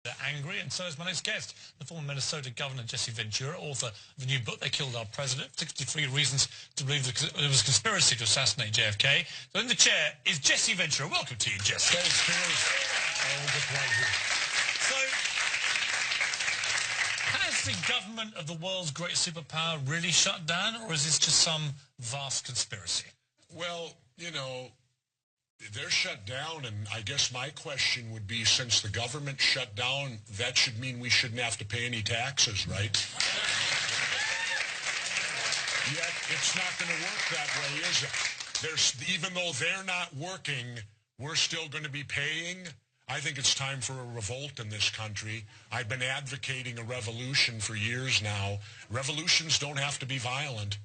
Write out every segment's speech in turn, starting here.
They're angry, and so is my next guest, the former Minnesota Governor Jesse Ventura, author of a new book, They Killed Our President, 63 Reasons to Believe there was a Conspiracy to Assassinate JFK. So in the chair is Jesse Ventura. Welcome to you, Jesse. Thanks, Piers. Always a pleasure. So, has the government of the world's great superpower really shut down, or is this just some vast conspiracy? Well, you know, they're shut down, and I guess my question would be, since the government shut down, that should mean we shouldn't have to pay any taxes, right? Yet, it's not going to work that way, is it? Even though they're not working, we're still going to be paying. I think it's time for a revolt in this country. I've been advocating a revolution for years now. Revolutions don't have to be violent,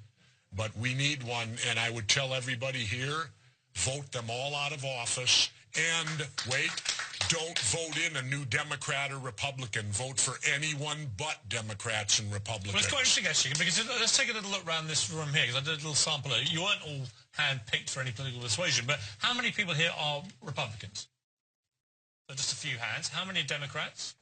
but we need one, and I would tell everybody here, vote them all out of office, and, wait, don't vote in a new Democrat or Republican. Vote for anyone but Democrats and Republicans. Well, it's quite interesting, actually, because let's take a little look around this room here, because I did a little sample. You weren't all hand-picked for any political persuasion, but how many people here are Republicans? So just a few hands. How many are Democrats?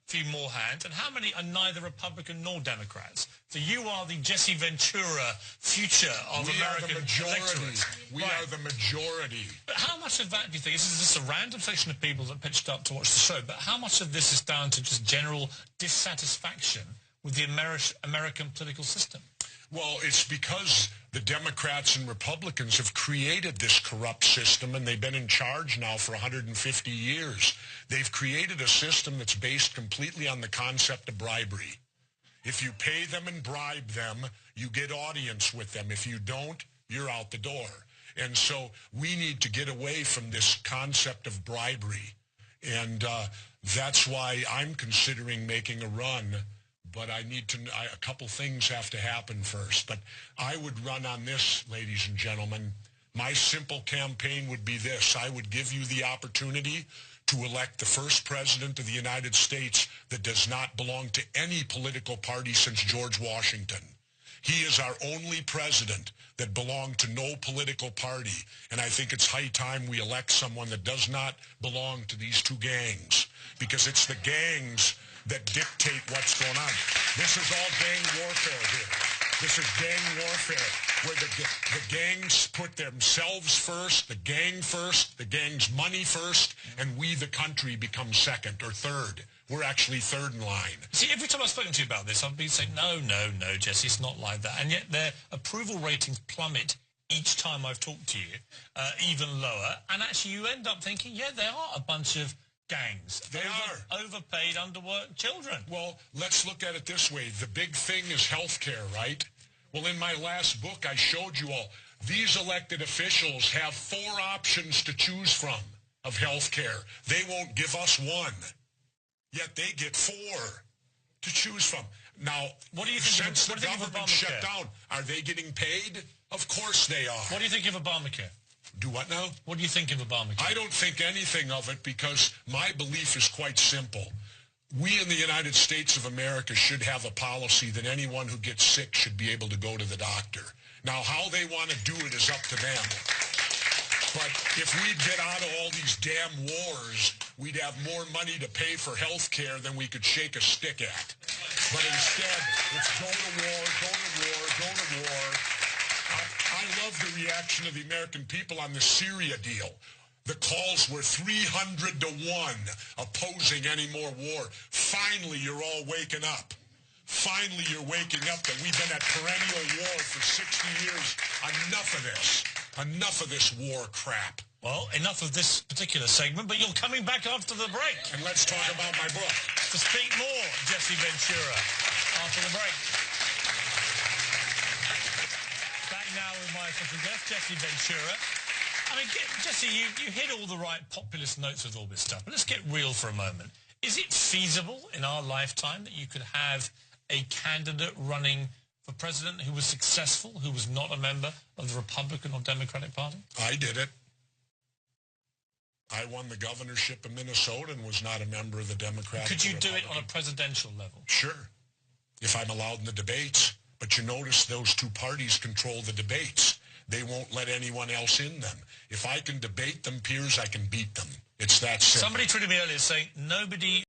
A few more hands. And how many are neither Republican nor Democrats? So you are the Jesse Ventura future of American electorate. We are the majority. But how much of that do you think, this is just a random section of people that pitched up to watch the show, but how much of this is down to just general dissatisfaction with the American political system? Well, it's because the Democrats and Republicans have created this corrupt system, and they've been in charge now for 150 years. They've created a system that's based completely on the concept of bribery. If you pay them and bribe them, you get audience with them. If you don't, you're out the door. And so we need to get away from this concept of bribery. And that's why I'm considering making a run. But a couple things have to happen first. But I would run on this, ladies and gentlemen. My simple campaign would be this. I would give you the opportunity to elect the first president of the United States that does not belong to any political party since George Washington. He is our only president that belonged to no political party. And I think it's high time we elect someone that does not belong to these two gangs, because it's the gangs that dictate what's going on. This is all gang warfare here. This is gang warfare, where the gangs put themselves first, the gang first, the gang's money first, and we, the country, become second or third. We're actually third in line. See, every time I've spoken to you about this, I've been saying, no, Jesse, it's not like that. And yet their approval ratings plummet each time I've talked to you, even lower. And actually you end up thinking, yeah, they are a bunch of gangs. They are. Overpaid, underworked children. Well, let's look at it this way. The big thing is health care, right? Well, in my last book, I showed you all. These elected officials have 4 options to choose from of health care. They won't give us one. Yet they get 4 to choose from. Now, what do you think since the government shut down, are they getting paid? Of course they are. What do you think of Obamacare? Do what now? What do you think of Obamacare? I don't think anything of it, because my belief is quite simple. We in the United States of America should have a policy that anyone who gets sick should be able to go to the doctor. Now, how they want to do it is up to them. But if we'd get out of all these damn wars, we'd have more money to pay for health care than we could shake a stick at. But instead, it's go to war, go to war, go to war. I love the reaction of the American people on the Syria deal. The calls were 300 to 1 opposing any more war. Finally, you're all waking up. Finally, you're waking up that we've been at perennial war for 60 years. Enough of this. Enough of this war crap. Well, enough of this particular segment, but you're coming back after the break. And let's talk about my book. To speak more, Jesse Ventura, after the break. Back now with my special guest, Jesse Ventura. I mean, Jesse, you hit all the right populist notes with all this stuff, but let's get real for a moment. Is it feasible in our lifetime that you could have a candidate running for president who was successful, who was not a member of the Republican or Democratic Party? I did it. I won the governorship of Minnesota and was not a member of the Democratic. Could you do it on a presidential level? Sure, if I'm allowed in the debates. But you notice those two parties control the debates. They won't let anyone else in them. If I can debate them, Piers, I can beat them. It's that simple. Somebody tweeted me earlier saying nobody